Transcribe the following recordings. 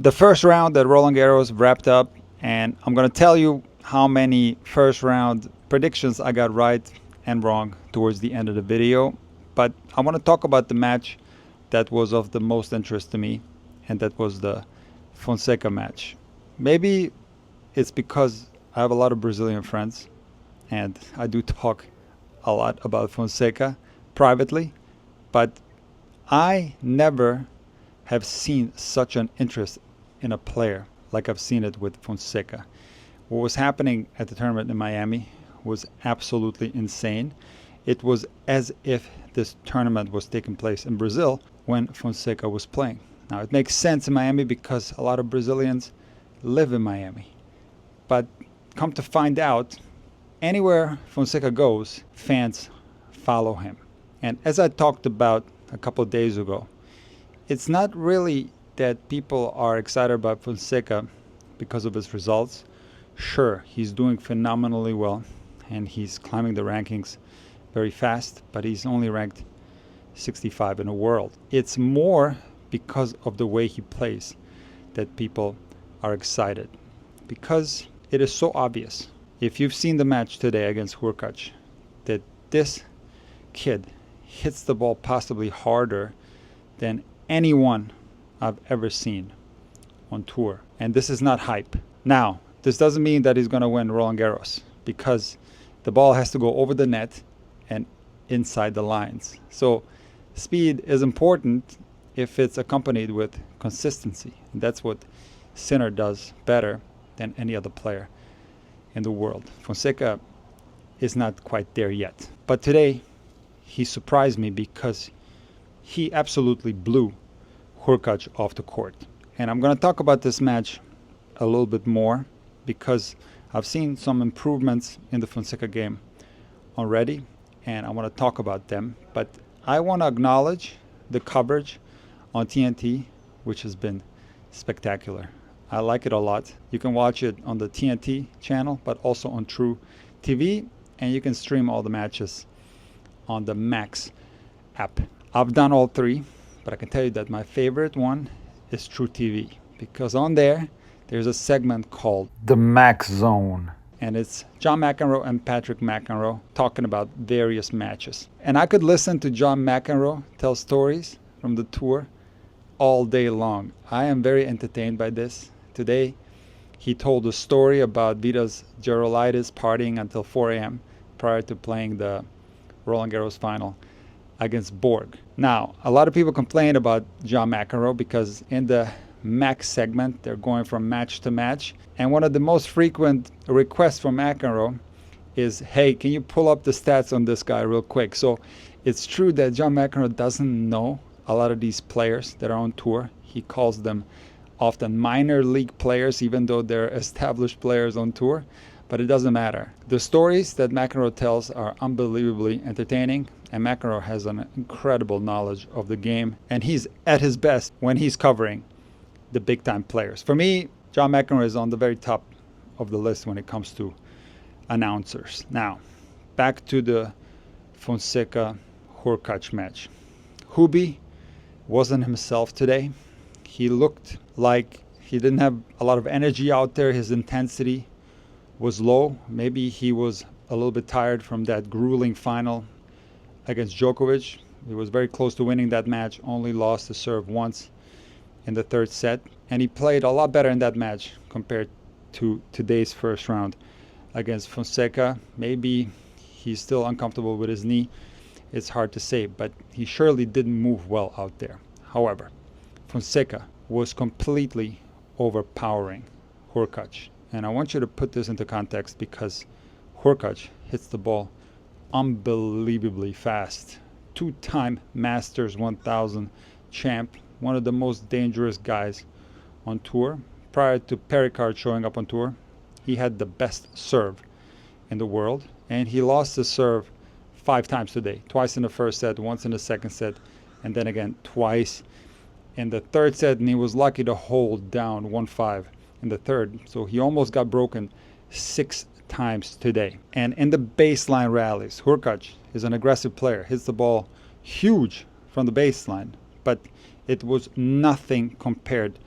The first round at Roland Garros wrapped up, and I'm going to tell you how many first round predictions I got right and wrong towards the end of the video. But I want to talk about the match that was of the most interest to me, and that was the Fonseca match. Maybe it's because I have a lot of Brazilian friends, and I do talk a lot about Fonseca privately, but I never have seen such an interest in a player like I've seen it with Fonseca. What was happening at the tournament in Miami was absolutely insane. It was as if this tournament was taking place in Brazil when Fonseca was playing. Now, it makes sense in Miami because a lot of Brazilians live in Miami. But come to find out, anywhere Fonseca goes, fans follow him. And as I talked about a couple of days ago, it's not really that people are excited about Fonseca because of his results. Sure, he's doing phenomenally well and he's climbing the rankings very fast, but he's only ranked 65 in the world. It's more because of the way he plays that people are excited, because it is so obvious. If you've seen the match today against Hurkacz, that this kid hits the ball possibly harder than anyone I've ever seen on tour. And this is not hype. Now, this doesn't mean that he's going to win Roland Garros, because the ball has to go over the net and inside the lines. So speed is important if it's accompanied with consistency. And that's what Sinner does better than any other player in the world. Fonseca is not quite there yet. But today, he surprised me because he absolutely blew Hurkacz off the court. And I'm going to talk about this match a little bit more because I've seen some improvements in the Fonseca game already, and I want to talk about them. But I want to acknowledge the coverage on TNT, which has been spectacular. I like it a lot. You can watch it on the TNT channel, but also on True TV, and you can stream all the matches on the Max app. I've done all three, but I can tell you that my favorite one is True TV, because on there's a segment called The Max Zone, and it's John McEnroe and Patrick McEnroe talking about various matches. And I could listen to John McEnroe tell stories from the tour all day long. I am very entertained by this. Today, he told a story about Vitas Gerulaitis partying until 4 a.m. prior to playing the Roland Garros final against Borg. Now, a lot of people complain about John McEnroe because in the Max segment, they're going from match to match. And one of the most frequent requests from McEnroe is, hey, can you pull up the stats on this guy real quick? So it's true that John McEnroe doesn't know a lot of these players that are on tour. He calls them often minor league players, even though they're established players on tour. But it doesn't matter. The stories that McEnroe tells are unbelievably entertaining, and McEnroe has an incredible knowledge of the game, and he's at his best when he's covering the big-time players. For me, John McEnroe is on the very top of the list when it comes to announcers. Now, back to the Fonseca-Hurkacz match. Hubie wasn't himself today. He looked like he didn't have a lot of energy out there. His intensity was low. Maybe he was a little bit tired from that grueling final against Djokovic. He was very close to winning that match, only lost the serve once in the third set. And he played a lot better in that match compared to today's first round against Fonseca. Maybe he's still uncomfortable with his knee. It's hard to say, but he surely didn't move well out there. However, Fonseca was completely overpowering Hurkacz. And I want you to put this into context because Hurkacz hits the ball unbelievably fast. Two-time Masters 1000 champ, one of the most dangerous guys on tour. Prior to Pericard showing up on tour, he had the best serve in the world, and he lost the serve 5 times today. Twice in the first set, once in the second set, and then again twice in the third set, and he was lucky to hold down 1-5 in the third. So he almost got broken 6 times today. And in the baseline rallies, Hurkacz is an aggressive player, hits the ball huge from the baseline, but it was nothing compared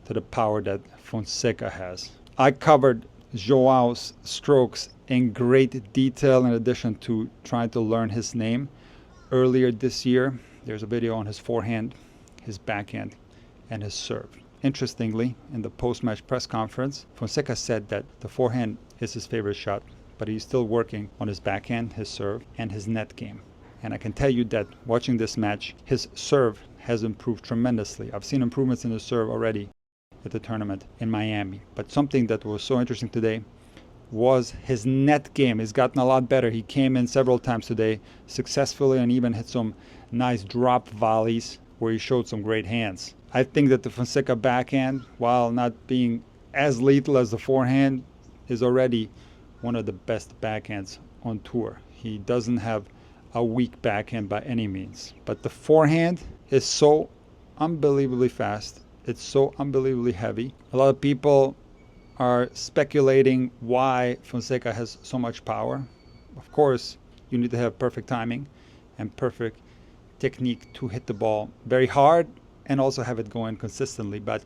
to the power that Fonseca has. I covered João's strokes in great detail in addition to trying to learn his name earlier this year. There's a video on his forehand, his backhand, and his serve. Interestingly, in the post-match press conference, Fonseca said that the forehand is his favorite shot, but he's still working on his backhand, his serve, and his net game. And I can tell you that watching this match, his serve has improved tremendously. I've seen improvements in his serve already at the tournament in Miami. But something that was so interesting today was his net game. He's gotten a lot better. He came in several times today successfully and even hit some nice drop volleys where he showed some great hands. I think that the Fonseca backhand, while not being as lethal as the forehand, is already one of the best backhands on tour. He doesn't have a weak backhand by any means. But the forehand is so unbelievably fast. It's so unbelievably heavy. A lot of people are speculating why Fonseca has so much power. Of course, you need to have perfect timing and perfect technique to hit the ball very hard and also have it going consistently. But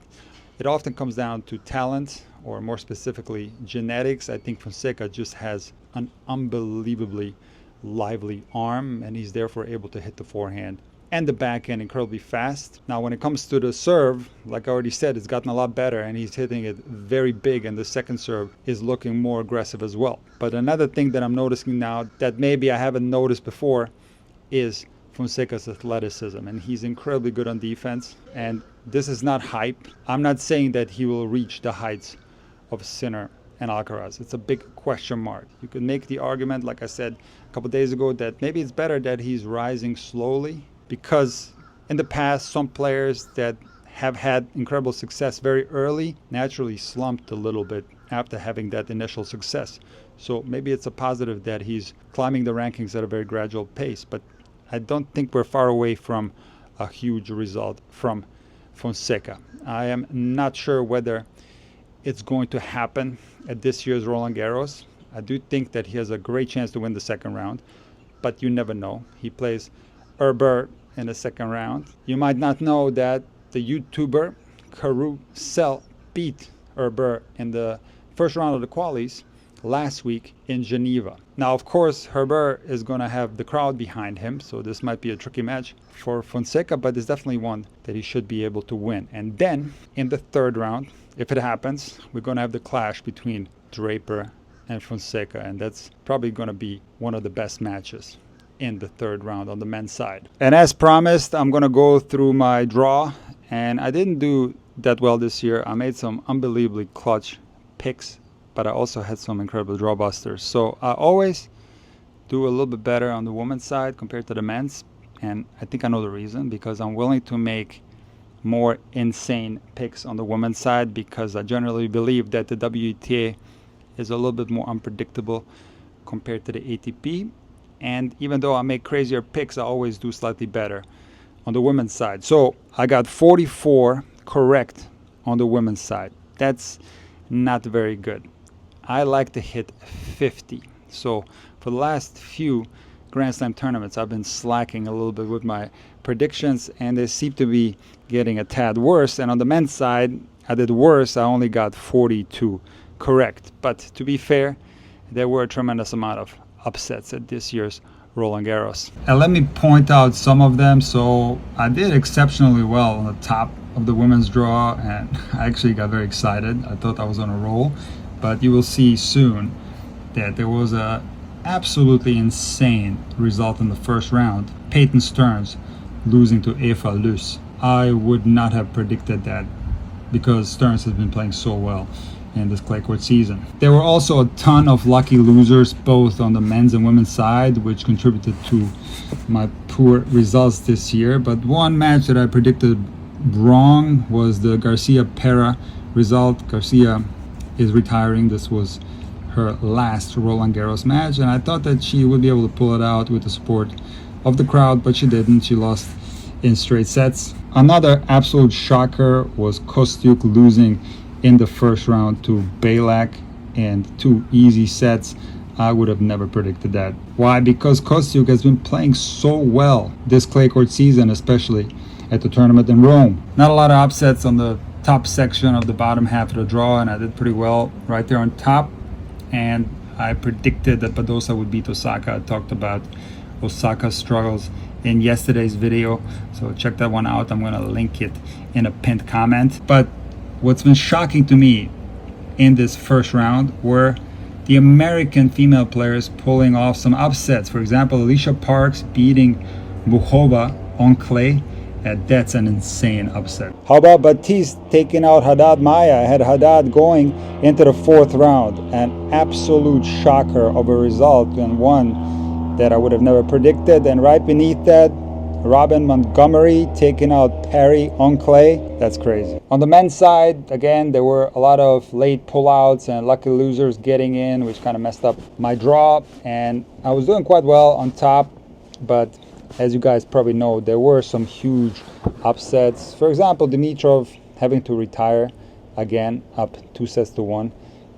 it often comes down to talent, or more specifically genetics. I think Fonseca just has an unbelievably lively arm, and he's therefore able to hit the forehand and the backhand incredibly fast. Now when it comes to the serve, like I already said, it's gotten a lot better and he's hitting it very big, and the second serve is looking more aggressive as well. But another thing that I'm noticing now that maybe I haven't noticed before is Fonseca's athleticism, and he's incredibly good on defense. And this is not hype. I'm not saying that he will reach the heights of Sinner and Alcaraz. It's a big question mark. You could make the argument, like I said a couple days ago, that maybe it's better that he's rising slowly, because in the past some players that have had incredible success very early naturally slumped a little bit after having that initial success. So maybe it's a positive that he's climbing the rankings at a very gradual pace, but I don't think we're far away from a huge result from Fonseca. I am not sure whether it's going to happen at this year's Roland Garros. I do think that he has a great chance to win the second round, but you never know. He plays Hubert in the second round. You might not know that the YouTuber Carousel beat Hubert in the first round of the qualies last week in Geneva. Now, of course, Hubert is going to have the crowd behind him, so this might be a tricky match for Fonseca, but it's definitely one that he should be able to win. And then in the third round, if it happens, we're going to have the clash between Draper and Fonseca, and that's probably going to be one of the best matches in the third round on the men's side. And as promised, I'm going to go through my draw, and I didn't do that well this year. I made some unbelievably clutch picks, but I also had some incredible draw busters. So I always do a little bit better on the women's side compared to the men's, and I think I know the reason, because I'm willing to make more insane picks on the women's side, because I generally believe that the WTA is a little bit more unpredictable compared to the ATP. And even though I make crazier picks, I always do slightly better on the women's side. So I got 44 correct on the women's side. That's not very good. I like to hit 50. So for the last few Grand Slam tournaments, I've been slacking a little bit with my predictions, and they seem to be getting a tad worse. And on the men's side, I did worse. I only got 42 correct. But to be fair, there were a tremendous amount of upsets at this year's Roland Garros. And let me point out some of them. So I did exceptionally well on the top of the women's draw, and I actually got very excited. I thought I was on a roll, but you will see soon that there was a absolutely insane result in the first round. Peyton Stearns losing to Eva Luss. I would not have predicted that, because Stearns has been playing so well in this clay court season. There were also a ton of lucky losers, both on the men's and women's side, which contributed to my poor results this year. But one match that I predicted wrong was the Garcia Pera result. Garcia is retiring. This was her last Roland Garros match, and I thought that she would be able to pull it out with the support of the crowd, but she didn't. She lost in straight sets. Another absolute shocker was Kostyuk losing in the first round to Balak in 2 easy sets. I would have never predicted that. Why? Because Kostyuk has been playing so well this clay court season, especially at the tournament in Rome. Not a lot of upsets on the top section of the bottom half of the draw, and I did pretty well right there on top. And I predicted that Badosa would beat Osaka. I talked about Osaka's struggles in yesterday's video, so check that one out. I'm going to link it in a pinned comment. But what's been shocking to me in this first round were the American female players pulling off some upsets. For example, Alicia Parks beating Muchova on clay. That's an insane upset. How about Batiste taking out Haddad Maia? I had Haddad going into the fourth round. An absolute shocker of a result, and one that I would have never predicted. And right beneath that, Robin Montgomery taking out Perry on clay. That's crazy. On the men's side, again, there were a lot of late pullouts and lucky losers getting in, which kind of messed up my draw. And I was doing quite well on top, but as you guys probably know, there were some huge upsets. For example, Dimitrov having to retire again, up 2-1.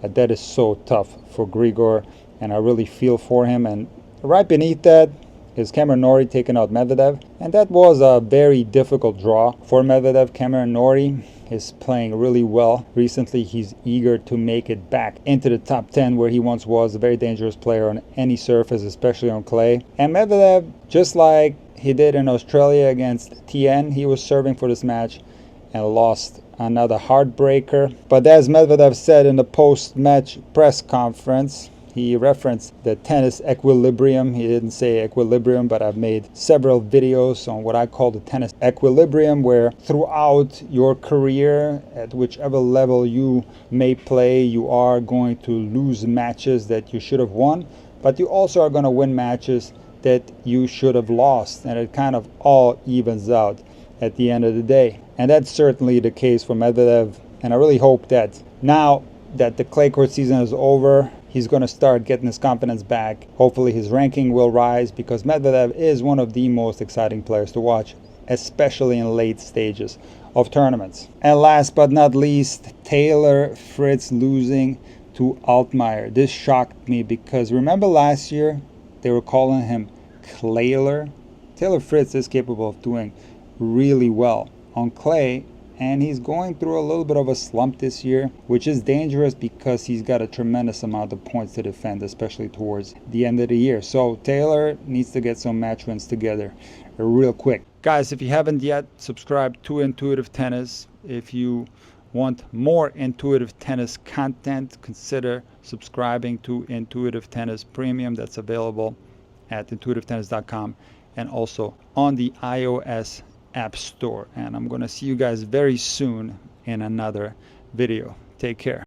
That is so tough for Grigor, and I really feel for him. And right beneath that is Cameron Norrie taking out Medvedev, and that was a very difficult draw for Medvedev. Cameron Norrie is playing really well recently. He's eager to make it back into the top 10 where he once was. A very dangerous player on any surface, especially on clay. And Medvedev, just like he did in Australia against TN, he was serving for this match and lost. Another heartbreaker. But as Medvedev said in the post-match press conference, he referenced the tennis equilibrium. He didn't say equilibrium, but I've made several videos on what I call the tennis equilibrium, where throughout your career, at whichever level you may play, you are going to lose matches that you should have won, but you also are going to win matches that you should have lost, and it kind of all evens out at the end of the day. And that's certainly the case for Medvedev, and I really hope that now that the clay court season is over, he's going to start getting his confidence back. Hopefully his ranking will rise, because Medvedev is one of the most exciting players to watch, especially in late stages of tournaments. And last but not least, Taylor Fritz losing to Altmaier. This shocked me because remember last year they were calling him Clayler? Taylor Fritz is capable of doing really well on clay, and he's going through a little bit of a slump this year, which is dangerous because he's got a tremendous amount of points to defend, especially towards the end of the year. So Taylor needs to get some match wins together real quick. Guys, if you haven't yet subscribed to Intuitive Tennis, if you want more Intuitive Tennis content, consider subscribing to Intuitive Tennis Premium. That's available at intuitivetennis.com and also on the iOS App Store. And I'm going to see you guys very soon in another video. Take care.